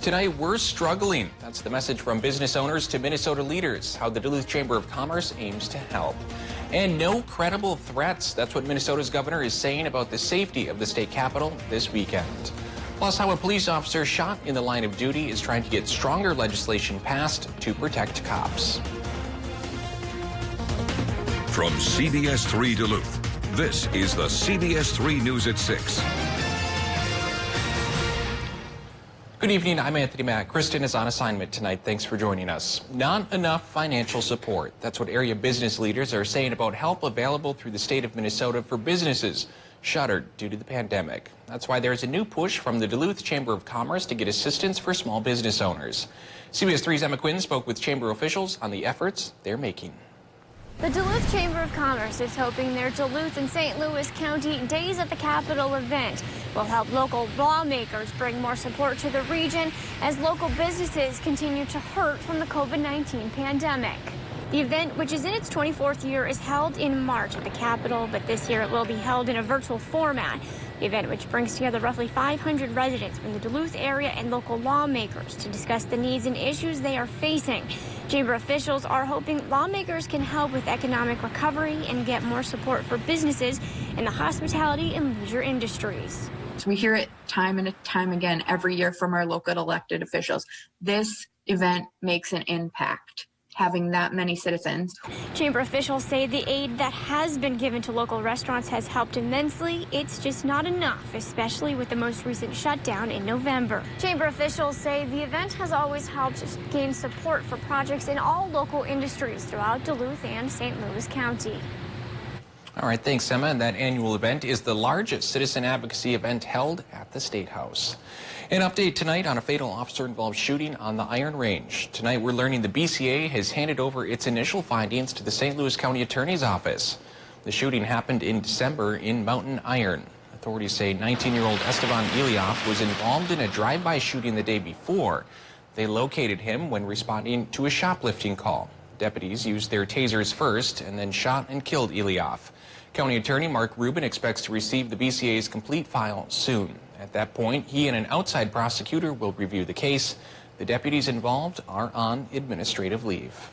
Tonight, we're struggling. That's the message from business owners to Minnesota leaders, how the Duluth Chamber of Commerce aims to help. And no credible threats. That's what Minnesota's governor is saying about the safety of the state capitol this weekend. Plus, how a police officer shot in the line of duty is trying to get stronger legislation passed to protect cops. From CBS3 Duluth, this is the CBS3 News at 6. Good evening, I'm Anthony Mack. Kristen is on assignment tonight. Thanks for joining us. Not enough financial support. That's what area business leaders are saying about help available through the state of Minnesota for businesses shuttered due to the pandemic. That's why there's a new push from the Duluth Chamber of Commerce to get assistance for small business owners. CBS3's Emma Quinn spoke with chamber officials on the efforts they're making. The Duluth Chamber of Commerce is hoping their Duluth and St. Louis County Days at the Capitol event will help local lawmakers bring more support to the region as local businesses continue to hurt from the COVID-19 pandemic. The event, which is in its 24th year, is held in March at the Capitol, but this year it will be held in a virtual format. The event, which brings together roughly 500 residents from the Duluth area and local lawmakers to discuss the needs and issues they are facing. Chamber officials are hoping lawmakers can help with economic recovery and get more support for businesses in the hospitality and leisure industries. We hear it time and time again every year from our local elected officials. This event makes an impact, having that many citizens. Chamber officials say the aid that has been given to local restaurants has helped immensely. It's just not enough, especially with the most recent shutdown in November. Chamber officials say the event has always helped gain support for projects in all local industries throughout Duluth and St. Louis County. All right, thanks, Emma. And that annual event is the largest citizen advocacy event held at the State House. An update tonight on a fatal officer-involved shooting on the Iron Range. Tonight, we're learning the BCA has handed over its initial findings to the St. Louis County Attorney's Office. The shooting happened in December in Mountain Iron. Authorities say 19-year-old Esteban Ilioff was involved in a drive-by shooting the day before. They located him when responding to a shoplifting call. Deputies used their tasers first and then shot and killed Ilioff. County Attorney Mark Rubin expects to receive the BCA's complete file soon. At that point, he and an outside prosecutor will review the case. The deputies involved are on administrative leave.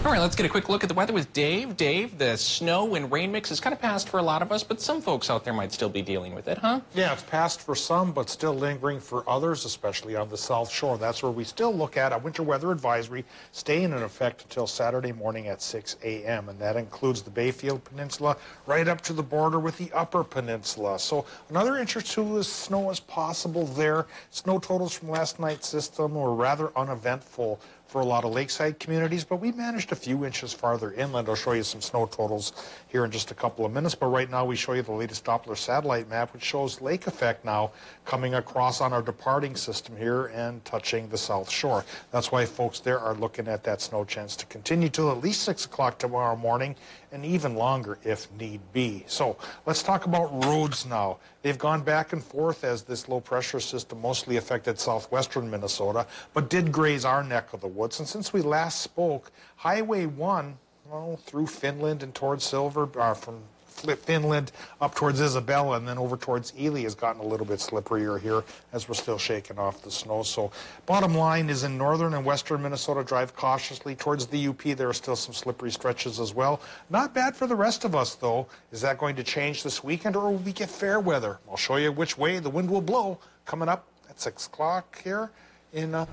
All right, let's get a quick look at the weather with Dave. Dave, the snow and rain mix has kind of passed for a lot of us, but some folks out there might still be dealing with it, huh? Yeah, it's passed for some, but still lingering for others, especially on the South Shore. That's where we still look at a winter weather advisory staying in effect until Saturday morning at 6 a.m., and that includes the Bayfield Peninsula right up to the border with the Upper Peninsula. So another inch or two of snow is possible there. Snow totals from last night's system were rather uneventful for a lot of lakeside communities, but we managed a few inches farther inland. I'll show you some snow totals here in just a couple of minutes, but right now we show you the latest Doppler satellite map, which shows lake effect now coming across on our departing system here and touching the South Shore. That's why folks there are looking at that snow chance to continue till at least 6 o'clock tomorrow morning, and even longer if need be. So let's talk about roads now. They've gone back and forth as this low pressure system mostly affected southwestern Minnesota, but did graze our neck of the woods. And since we last spoke, Highway 1, well, through Finland and towards Silver, from Finland up towards Isabella and then over towards Ely has gotten a little bit slipperier here as we're still shaking off the snow. So bottom line is in northern and western Minnesota, drive cautiously. Towards the UP, there are still some slippery stretches as well. Not bad for the rest of us, though. Is that going to change this weekend, or will we get fair weather? I'll show you which way the wind will blow coming up at 6 o'clock here in...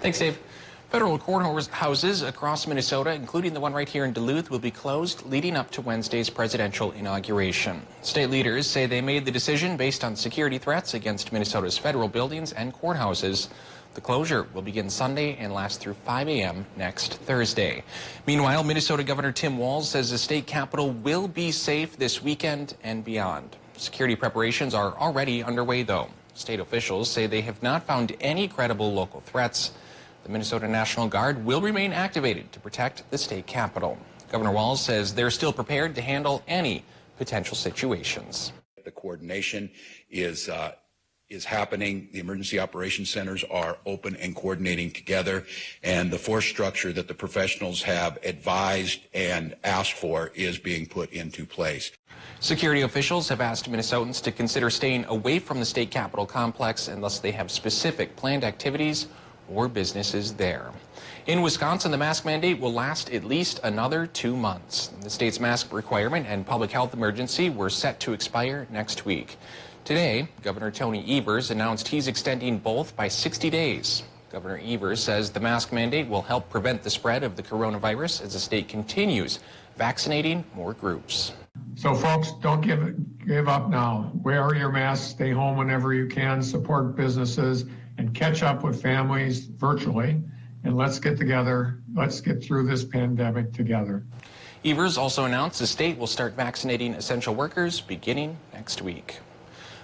Thanks, Dave. Federal courthouses across Minnesota, including the one right here in Duluth, will be closed leading up to Wednesday's presidential inauguration. State leaders say they made the decision based on security threats against Minnesota's federal buildings and courthouses. The closure will begin Sunday and last through 5 a.m. next Thursday. Meanwhile, Minnesota Governor Tim Walz says the state capitol will be safe this weekend and beyond. Security preparations are already underway, though. State officials say they have not found any credible local threats. The Minnesota National Guard will remain activated to protect the state capitol. Governor Walz says they're still prepared to handle any potential situations. The coordination is is happening. The emergency operations centers are open and coordinating together, and the force structure that the professionals have advised and asked for is being put into place. Security officials have asked Minnesotans to consider staying away from the state capitol complex unless they have specific planned activities or businesses there. In Wisconsin, the mask mandate will last at least another 2 months. The state's mask requirement and public health emergency were set to expire next week. Today, Governor Tony Evers announced he's extending both by 60 days. Governor Evers says the mask mandate will help prevent the spread of the coronavirus as the state continues vaccinating more groups. So folks, don't give up now. Wear your mask, stay home whenever you can, support businesses, and catch up with families virtually. And let's get together. Let's get through this pandemic together. Evers also announced the state will start vaccinating essential workers beginning next week.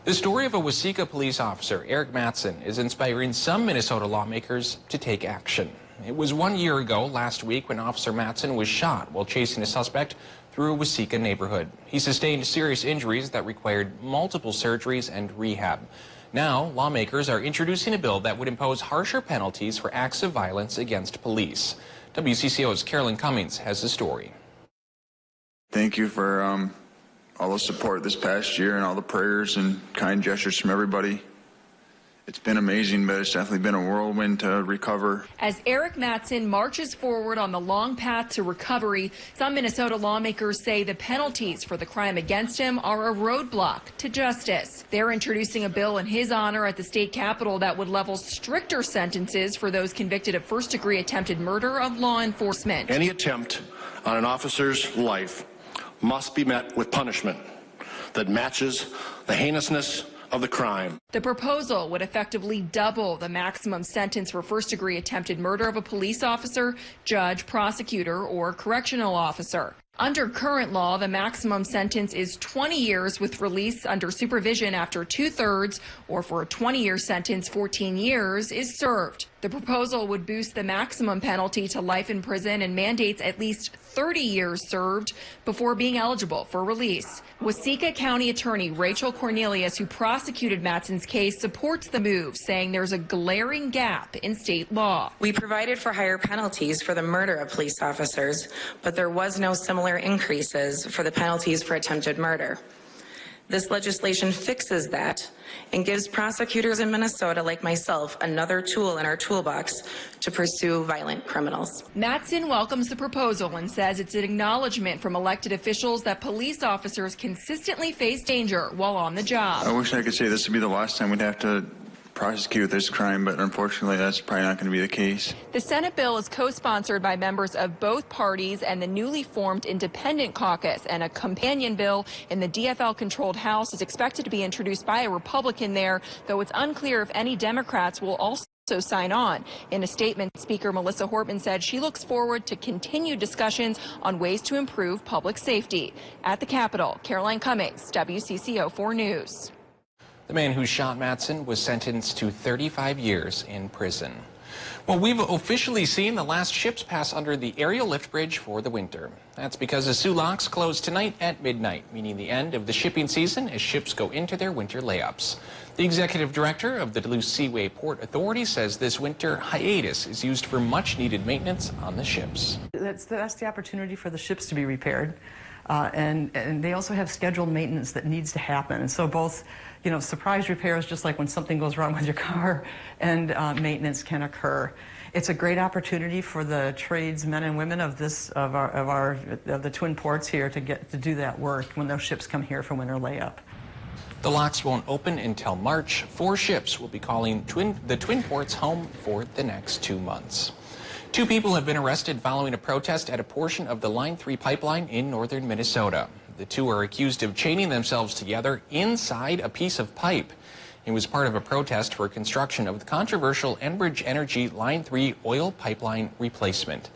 The story of a Waseca police officer, Eric Mattson, is inspiring some Minnesota lawmakers to take action. It was 1 year ago last week when Officer Mattson was shot while chasing a suspect through a Waseca neighborhood. He sustained serious injuries that required multiple surgeries and rehab. Now, lawmakers are introducing a bill that would impose harsher penalties for acts of violence against police. WCCO's Carolyn Cummings has the story. Thank you for all the support this past year and all the prayers and kind gestures from everybody. It's been amazing, but it's definitely been a whirlwind to recover. As Eric Mattson marches forward on the long path to recovery, some Minnesota lawmakers say the penalties for the crime against him are a roadblock to justice. They're introducing a bill in his honor at the state capitol that would level stricter sentences for those convicted of first-degree attempted murder of law enforcement. Any attempt on an officer's life must be met with punishment that matches the heinousness of the crime. The proposal would effectively double the maximum sentence for first-degree attempted murder of a police officer, judge, prosecutor, or correctional officer. Under current law, the maximum sentence is 20 years with release under supervision after 2/3, or for a 20-year sentence, 14 years is served. The proposal would boost the maximum penalty to life in prison and mandates at least 30 years served before being eligible for release. Waseca County Attorney Rachel Cornelius, who prosecuted Mattson's case, supports the move, saying there's a glaring gap in state law. We provided for higher penalties for the murder of police officers, but there was no similar increases for the penalties for attempted murder. This legislation fixes that and gives prosecutors in Minnesota like myself another tool in our toolbox to pursue violent criminals. Mattson welcomes the proposal and says it's an acknowledgement from elected officials that police officers consistently face danger while on the job. I wish I could say this would be the last time we'd have to prosecute this crime, but unfortunately that's probably not going to be the case. The Senate bill is co-sponsored by members of both parties and the newly formed Independent Caucus, and a companion bill in the DFL-controlled House is expected to be introduced by a Republican there, though it's unclear if any Democrats will also sign on. In a statement, Speaker Melissa Hortman said she looks forward to continued discussions on ways to improve public safety. At the Capitol, Caroline Cummings, WCCO 4 News. The man who shot Mattson was sentenced to 35 years in prison. Well, we've officially seen the last ships pass under the aerial lift bridge for the winter. That's because the Soo locks close tonight at midnight, meaning the end of the shipping season as ships go into their winter layups. The executive director of the Duluth Seaway Port Authority says this winter hiatus is used for much-needed maintenance on the ships. That's the opportunity for the ships to be repaired. And they also have scheduled maintenance that needs to happen. And so both, surprise repairs, just like when something goes wrong with your car, and maintenance can occur. It's a great opportunity for the tradesmen and women of the Twin Ports here to get to do that work when those ships come here for winter layup. The locks won't open until March. 4 ships will be calling the Twin Ports home for the next 2 months. 2 people have been arrested following a protest at a portion of the Line 3 pipeline in northern Minnesota. The 2 are accused of chaining themselves together inside a piece of pipe. It was part of a protest for construction of the controversial Enbridge Energy Line 3 oil pipeline replacement.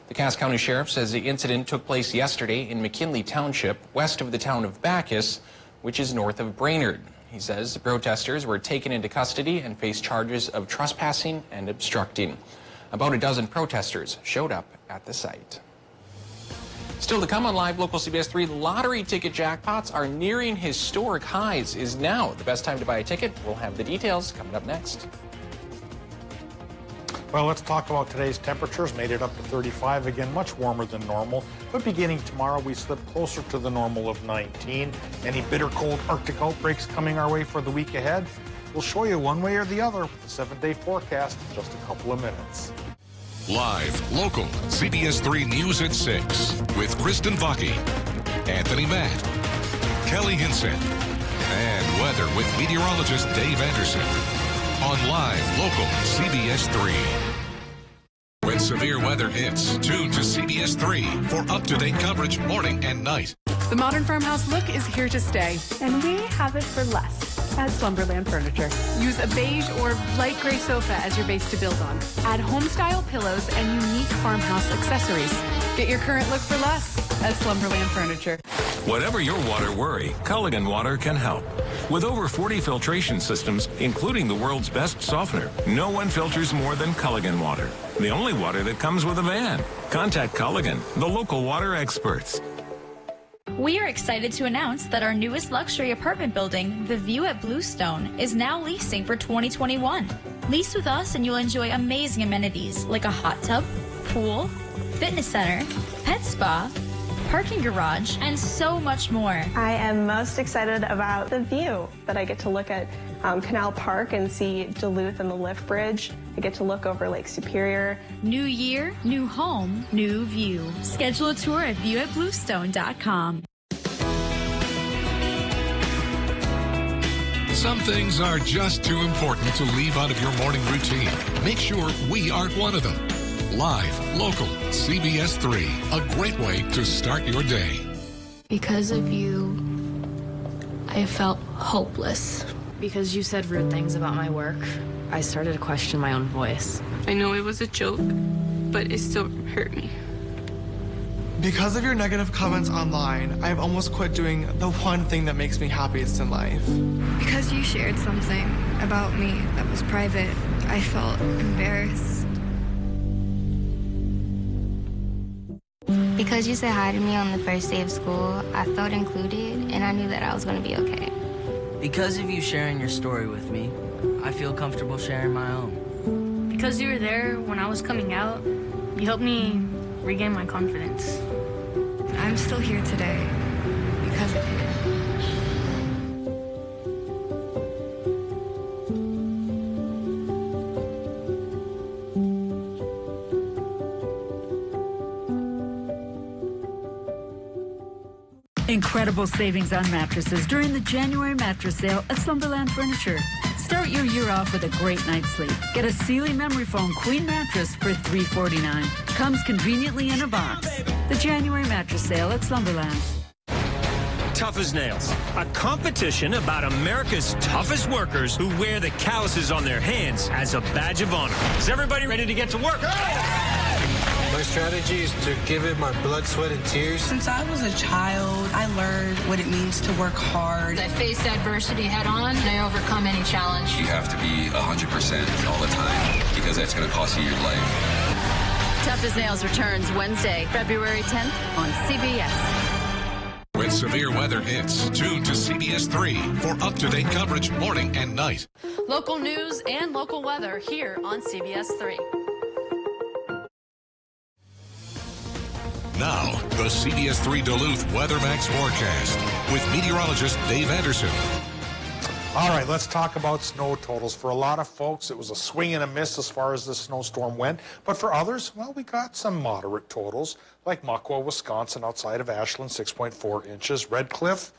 The Cass County Sheriff says the incident took place yesterday in McKinley Township, west of the town of Bacchus, which is north of Brainerd. He says the protesters were taken into custody and face charges of trespassing and obstructing. About a dozen protesters showed up at the site. Still to come on Live Local CBS 3, lottery ticket jackpots are nearing historic highs. Is now the best time to buy a ticket? We'll have the details coming up next. Well, let's talk about today's temperatures. Made it up to 35 again, much warmer than normal. But beginning tomorrow, we slip closer to the normal of 19. Any bitter cold Arctic outbreaks coming our way for the week ahead? We'll show you one way or the other with the 7-day forecast in just a couple of minutes. Live, local, CBS 3 News at 6 with Kristen Vaki, Anthony Matt, Kelly Hinson, and weather with meteorologist Dave Anderson on Live, local, CBS 3. When severe weather hits, tune to CBS 3 for up-to-date coverage morning and night. The modern farmhouse look is here to stay. And we have it for less at Slumberland Furniture. Use a beige or light gray sofa as your base to build on. Add home-style pillows and unique farmhouse accessories. Get your current look for less at Slumberland Furniture. Whatever your water worry, Culligan Water can help. With over 40 filtration systems, including the world's best softener, no one filters more than Culligan Water. The only water that comes with a van. Contact Culligan, the local water experts. We are excited to announce that our newest luxury apartment building, The View at Bluestone, is now leasing for 2021. Lease with us and you'll enjoy amazing amenities like a hot tub, pool, fitness center, pet spa, parking garage, and so much more. I am most excited about the view that I get to look at Canal Park and see Duluth and the lift bridge. I get to look over Lake Superior. New year, new home, new view. Schedule a tour at viewatbluestone.com. Some things are just too important to leave out of your morning routine. Make sure we aren't one of them. Live, local, CBS 3, a great way to start your day. Because of you, I felt hopeless. Because you said rude things about my work, I started to question my own voice. I know it was a joke, but it still hurt me. Because of your negative comments online, I've almost quit doing the one thing that makes me happiest in life. Because you shared something about me that was private, I felt embarrassed. Because you said hi to me on the first day of school, I felt included, and I knew that I was going to be okay. Because of you sharing your story with me, I feel comfortable sharing my own. Because you were there when I was coming out, you helped me regain my confidence. I'm still here today because of you. Incredible savings on mattresses during the January mattress sale at Slumberland Furniture. Start your year off with a great night's sleep. Get a Sealy Memory Foam Queen mattress for $349. Comes conveniently in a box. The January mattress sale at Slumberland. Tough as Nails, a competition about America's toughest workers who wear the calluses on their hands as a badge of honor. Is everybody ready to get to work? My strategy is to give it my blood, sweat, and tears. Since I was a child, I learned what it means to work hard. I faced adversity head on, and I overcome any challenge. You have to be 100% all the time because that's going to cost you your life. Tough as Nails returns Wednesday, February 10th on CBS. When severe weather hits, tune to CBS 3 for up-to-date coverage morning and night. Local news and local weather here on CBS 3. Now, the CBS 3 Duluth Weather Max forecast with meteorologist Dave Anderson. All right, let's talk about snow totals. For a lot of folks, it was a swing and a miss as far as the snowstorm went. But for others, well, we got some moderate totals, like Muckwa, Wisconsin, outside of Ashland, 6.4 inches. Red Cliff,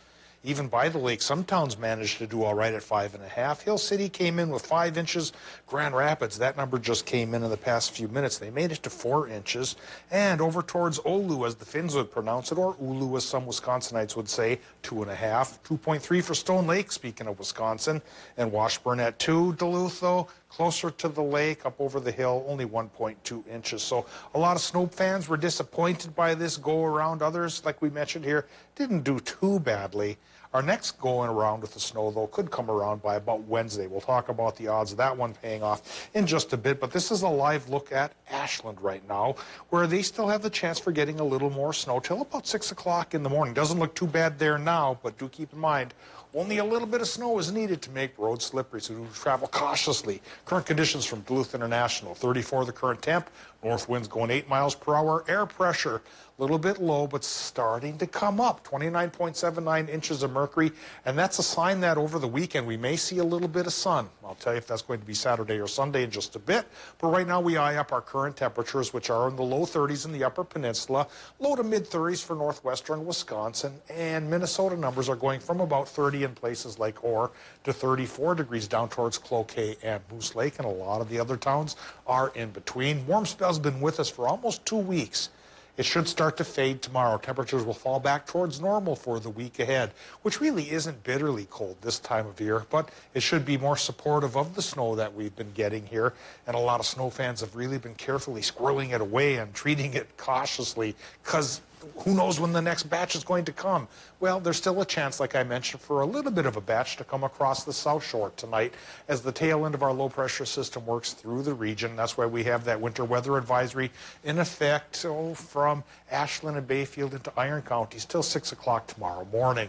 even by the lake, some towns managed to do all right at 5.5. Hill City came in with 5 inches. Grand Rapids, that number just came in the past few minutes. They made it to 4 inches. And over towards Oulu, as the Finns would pronounce it, or Ulu, as some Wisconsinites would say, 2.5. 2.3 for Stone Lake, speaking of Wisconsin. And Washburn at 2. Duluth, though, closer to the lake, up over the hill, only 1.2 inches. So a lot of snow fans were disappointed by this go-around. Others, like we mentioned here, didn't do too badly. Our next going around with the snow, though, could come around by about Wednesday. We'll talk about the odds of that one paying off in just a bit, but this is a live look at Ashland right now, where they still have the chance for getting a little more snow till about 6 o'clock in the morning. Doesn't look too bad there now, but do keep in mind, only a little bit of snow is needed to make roads slippery, so do travel cautiously. Current conditions from Duluth International, 34 the current temp, north winds going 8 miles per hour, air pressure a little bit low, but starting to come up, 29.79 inches of mercury, and that's a sign that over the weekend we may see a little bit of sun. I'll tell you if that's going to be Saturday or Sunday in just a bit, but right now we eye up our current temperatures, which are in the low 30s in the Upper Peninsula, low to mid 30s for northwestern Wisconsin, and Minnesota numbers are going from about 30 in places like Orr to 34 degrees down towards Cloquet and Moose Lake, and a lot of the other towns are in between. Warm spell's been with us for almost 2 weeks. It should start to fade tomorrow. Temperatures will fall back towards normal for the week ahead, which really isn't bitterly cold this time of year, but it should be more supportive of the snow that we've been getting here. And a lot of snow fans have really been carefully squirreling it away and treating it cautiously, because who knows when the next batch is going to come. Well, there's still a chance, like I mentioned, for a little bit of a batch to come across the South Shore tonight as the tail end of our low pressure system works through the region. That's why we have that winter weather advisory in effect from Ashland and Bayfield into Iron counties till 6 o'clock tomorrow morning.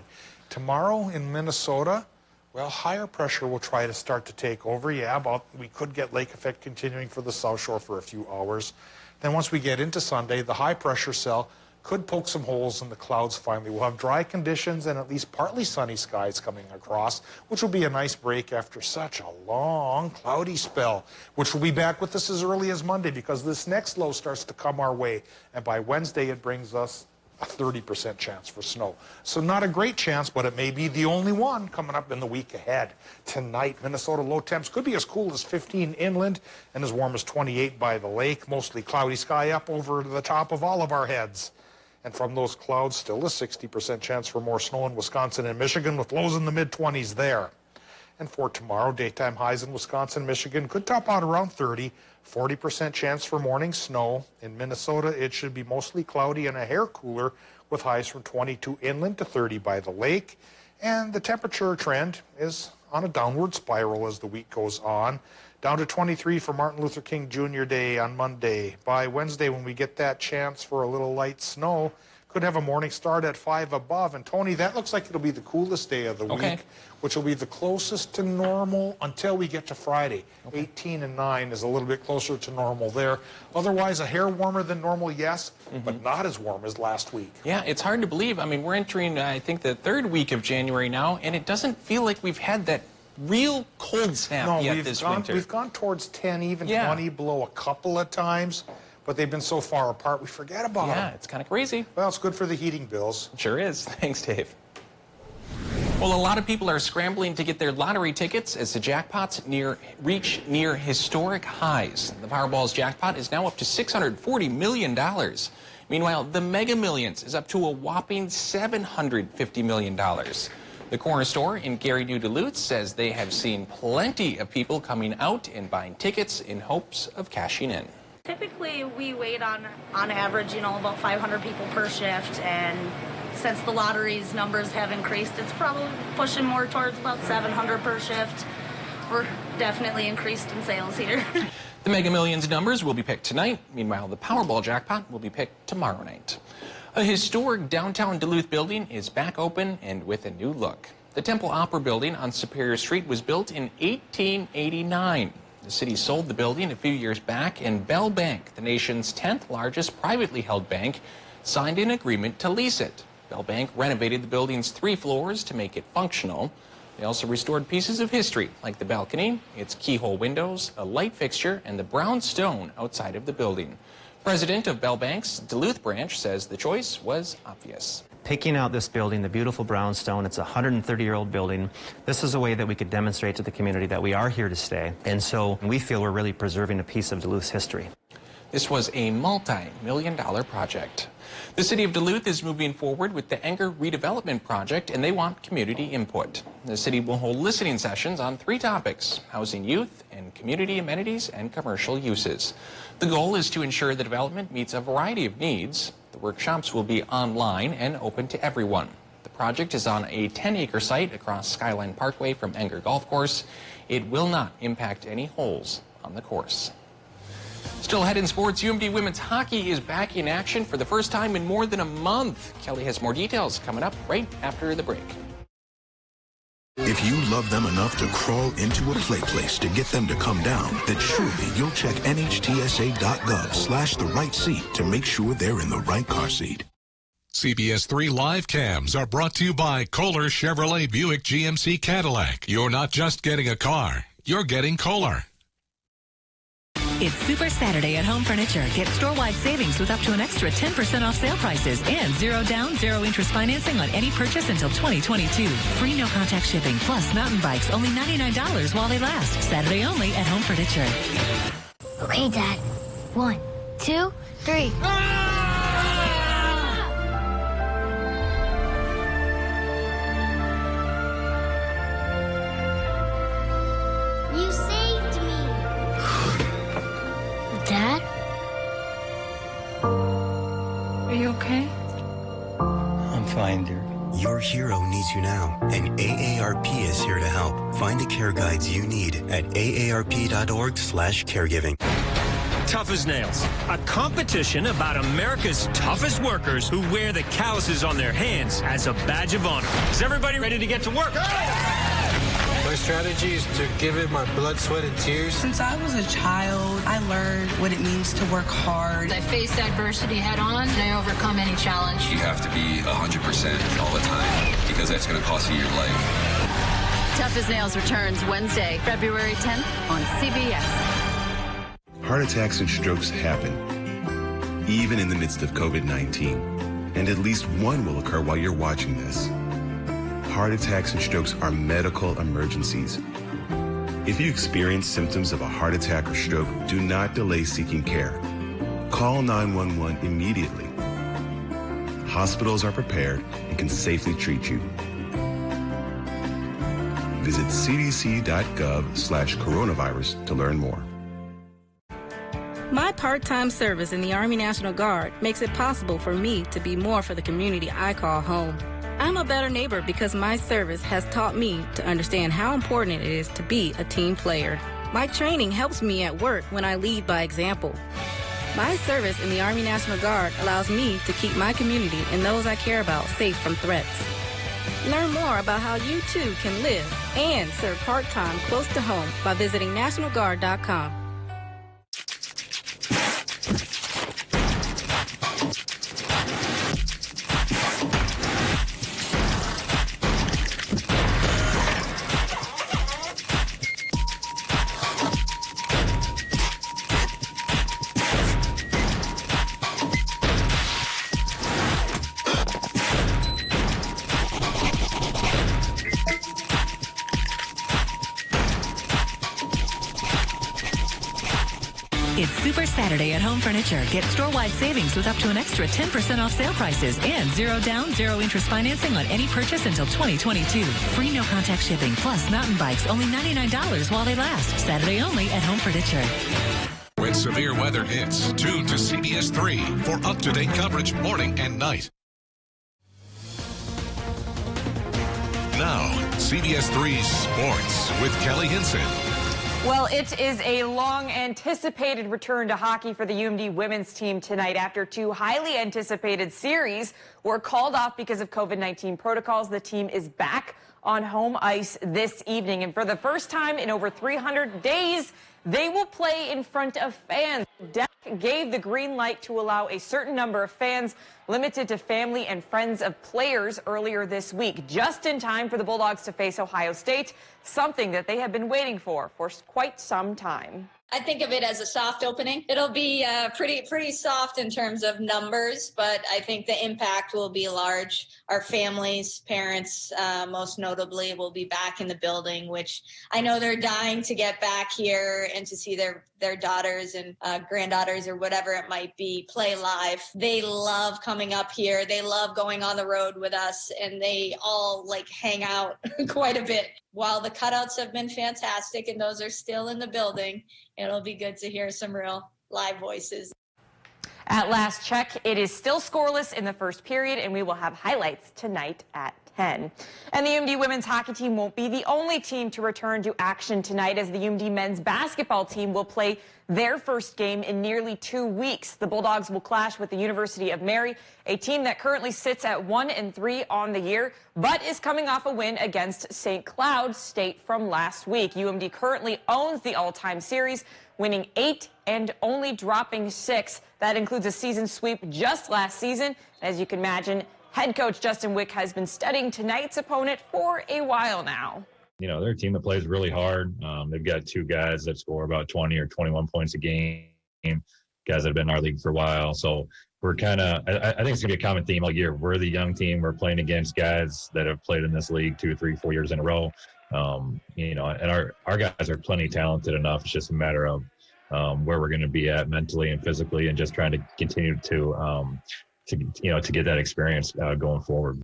Tomorrow in Minnesota, well, higher pressure will try to start to take over. Yeah, we could get lake effect continuing for the South Shore for a few hours. Then once we get into Sunday, the high pressure cell could poke some holes in the clouds finally. We'll have dry conditions and at least partly sunny skies coming across, which will be a nice break after such a long cloudy spell, which will be back with us as early as Monday because this next low starts to come our way. And by Wednesday, it brings us a 30% chance for snow. So not a great chance, but it may be the only one coming up in the week ahead. Tonight, Minnesota low temps could be as cool as 15 inland and as warm as 28 by the lake. Mostly cloudy sky up over the top of all of our heads. And from those clouds, still a 60% chance for more snow in Wisconsin and Michigan, with lows in the mid-20s there. And for tomorrow, daytime highs in Wisconsin, Michigan could top out around 30, 40% chance for morning snow. In Minnesota, it should be mostly cloudy and a hair cooler, with highs from 22 inland to 30 by the lake. And the temperature trend is on a downward spiral as the week goes on. Down to 23 for Martin Luther King Jr. Day on Monday. By Wednesday, when we get that chance for a little light snow, could have a morning start at 5 above. And Tony, that looks like it'll be the coolest day of the week, which will be the closest to normal until we get to Friday. 18 and 9 is a little bit closer to normal there. Otherwise, a hair warmer than normal, yes, but not as warm as last week. Yeah, it's hard to believe. I mean, we're entering, I think, the third week of January now, and it doesn't feel like we've had that real cold snap yet this winter. We've gone towards 10, even 20 below a couple of times, but they've been so far apart we forget about them. Yeah, it's kind of crazy. Well, it's good for the heating bills. Sure is. Thanks, Dave. Well, a lot of people are scrambling to get their lottery tickets as the jackpots reach near historic highs. The Powerball's jackpot is now up to $640 million. Meanwhile, the Mega Millions is up to a whopping $750 million. The corner store in Gary, New Duluth says they have seen plenty of people coming out and buying tickets in hopes of cashing in. Typically, we wait on average, about 500 people per shift, and since the lottery's numbers have increased, it's probably pushing more towards about 700 per shift. We're definitely increased in sales here. The Mega Millions numbers will be picked tonight. Meanwhile, the Powerball jackpot will be picked tomorrow night. A historic downtown Duluth building is back open and with a new look. The Temple Opera building on Superior Street was built in 1889. The city sold the building a few years back, and Bell Bank, the nation's 10th largest privately held bank, signed an agreement to lease it. Bell Bank renovated the building's 3 floors to make it functional. They also restored pieces of history, like the balcony, its keyhole windows, a light fixture, and the brown stone outside of the building. President of Bell Bank's Duluth branch says the choice was obvious. Picking out this building, the beautiful brownstone, it's a 130-year-old building. This is a way that we could demonstrate to the community that we are here to stay. And so we feel we're really preserving a piece of Duluth's history. This was a multi-million-dollar project. The city of Duluth is moving forward with the Enger redevelopment project, and they want community input. The city will hold listening sessions on 3 topics: housing youth and community amenities and commercial uses. The goal is to ensure the development meets a variety of needs. The workshops will be online and open to everyone. The project is on a 10-acre site across Skyline Parkway from Enger Golf Course. It will not impact any holes on the course. Still ahead in sports, UMD women's hockey is back in action for the first time in more than a month. Kelly has more details coming up right after the break. If you love them enough to crawl into a play place to get them to come down, then surely you'll check NHTSA.gov/the right seat to make sure they're in the right car seat. CBS3 live cams are brought to you by Kohler Chevrolet Buick GMC Cadillac. You're not just getting a car, you're getting Kohler. It's Super Saturday at Home Furniture. Get store-wide savings with up to an extra 10% off sale prices and 0 down, 0 interest financing on any purchase until 2022. Free no-contact shipping plus mountain bikes only $99 while they last. Saturday only at Home Furniture. Okay, Dad. 1, 2, 3. You saved me. Dad? Are you okay? I'm fine, dear. Your hero needs you now, and AARP is here to help. Find the care guides you need at aarp.org/caregiving. Tough as nails. A competition about America's toughest workers who wear the calluses on their hands as a badge of honor. Is everybody ready to get to work? My strategy is to give it my blood, sweat, and tears. Since I was a child, I learned what it means to work hard. I faced adversity head on, and I overcome any challenge. You have to be 100% all the time because that's going to cost you your life. Tough as Nails returns Wednesday, February 10th on CBS. Heart attacks and strokes happen, even in the midst of COVID-19, and at least one will occur while you're watching this. Heart attacks and strokes are medical emergencies. If you experience symptoms of a heart attack or stroke, do not delay seeking care. Call 911 immediately. Hospitals are prepared and can safely treat you. Visit cdc.gov/coronavirus to learn more. My part-time service in the Army National Guard makes it possible for me to be more for the community I call home. I'm a better neighbor because my service has taught me to understand how important it is to be a team player. My training helps me at work when I lead by example. My service in the Army National Guard allows me to keep my community and those I care about safe from threats. Learn more about how you too can live and serve part-time close to home by visiting NationalGuard.com. It's Super Saturday at Home Furniture. Get store-wide savings with up to an extra 10% off sale prices and 0 down, 0 interest financing on any purchase until 2022. Free no-contact shipping plus mountain bikes only $99 while they last. Saturday only at Home Furniture. When severe weather hits, tune to CBS3 for up-to-date coverage morning and night. Now, CBS3 Sports with Kelly Hinson. Well, it is a long-anticipated return to hockey for the UMD women's team tonight after 2 highly anticipated series were called off because of COVID-19 protocols. The team is back on home ice this evening, and for the first time in over 300 days, they will play in front of fans. DEC gave the green light to allow a certain number of fans, limited to family and friends of players, earlier this week, just in time for the Bulldogs to face Ohio State, something that they have been waiting for quite some time. I think of it as a soft opening. It'll be pretty soft in terms of numbers, but I think the impact will be large. Our families, parents, most notably, will be back in the building, which I know they're dying to get back here and to see their daughters and granddaughters or whatever it might be play live. They love coming up here. They love going on the road with us, and they all hang out quite a bit. While the cutouts have been fantastic and those are still in the building, it'll be good to hear some real live voices. At last check, it is still scoreless in the first period, and we will have highlights tonight at 10. And the UMD women's hockey team won't be the only team to return to action tonight, as the UMD men's basketball team will play their first game in nearly 2 weeks. The Bulldogs will clash with the University of Mary, a team that currently sits at 1-3 on the year, but is coming off a win against St. Cloud State from last week. UMD currently owns the all-time series, winning 8 and only dropping 6. That includes a season sweep just last season. As you can imagine, head coach Justin Wick has been studying tonight's opponent for a while now. You know, they're a team that plays really hard. They've got 2 guys that score about 20 or 21 points a game, guys that have been in our league for a while. So we're kind of, I think it's going to be a common theme all year. We're the young team. We're playing against guys that have played in this league 2, 3, 4 years in a row. You know, and our guys are plenty talented enough. It's just a matter of where we're going to be at mentally and physically, and just trying to continue to get that experience going forward.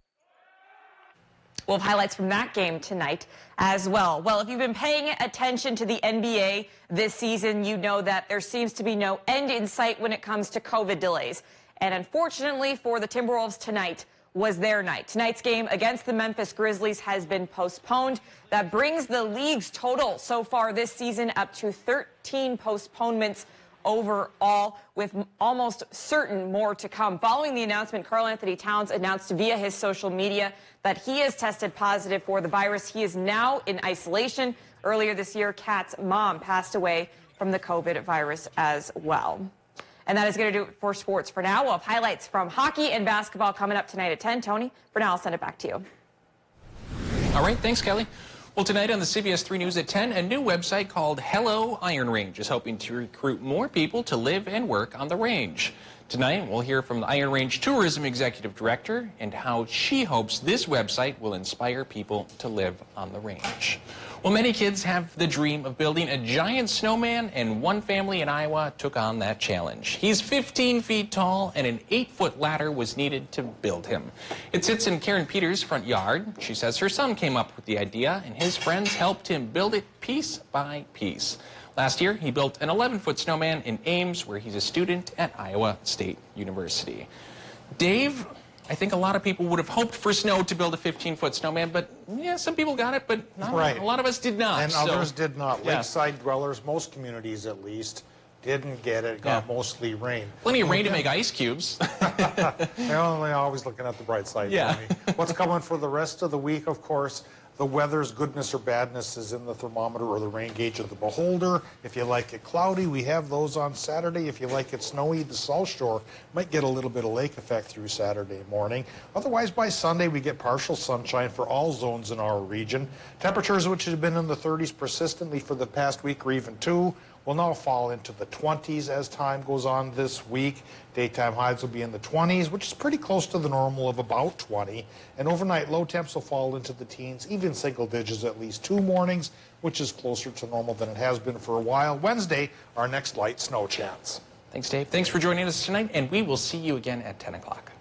We'll have highlights from that game tonight as well. Well, if you've been paying attention to the NBA this season, you know that there seems to be no end in sight when it comes to COVID delays. And unfortunately for the Timberwolves, tonight was their night. Tonight's game against the Memphis Grizzlies has been postponed. That brings the league's total so far this season up to 13 postponements overall, with almost certain more to come. Following the announcement, Karl Anthony Towns announced via his social media that he has tested positive for the virus. He is now in isolation. Earlier this year, Kat's mom passed away from the COVID virus as well. And that is going to do it for sports for now. We'll have highlights from hockey and basketball coming up tonight at 10. Tony, for now, I'll send it back to you. All right, thanks, Kelly. Well, tonight on the CBS3 News at 10, a new website called Hello Iron Range is hoping to recruit more people to live and work on the range. Tonight, we'll hear from the Iron Range Tourism Executive Director and how she hopes this website will inspire people to live on the range. Well, many kids have the dream of building a giant snowman, and one family in Iowa took on that challenge. He's 15 feet tall, and an 8-foot ladder was needed to build him. It sits in Karen Peters' front yard. She says her son came up with the idea, and his friends helped him build it piece by piece. Last year, he built an 11-foot snowman in Ames, where he's a student at Iowa State University. Dave, I think a lot of people would have hoped for snow to build a 15-foot snowman, but yeah, some people got it, but not a lot of us did not. And others did not. Yeah. Lakeside dwellers, most communities at least, didn't get it. It got mostly rain. Plenty of rain to make ice cubes. They're only always looking at the bright side. Yeah. What's coming for the rest of the week, of course, the weather's goodness or badness is in the thermometer or the rain gauge of the beholder. If you like it cloudy, we have those on Saturday. If you like it snowy, the South Shore might get a little bit of lake effect through Saturday morning. Otherwise, by Sunday, we get partial sunshine for all zones in our region. Temperatures, which have been in the 30s persistently for the past week or even 2, will now fall into the 20s as time goes on this week. Daytime highs will be in the 20s, which is pretty close to the normal of about 20. And overnight low temps will fall into the teens, even single digits at least 2 mornings, which is closer to normal than it has been for a while. Wednesday, our next light snow chance. Thanks, Dave. Thanks for joining us tonight, and we will see you again at 10 o'clock.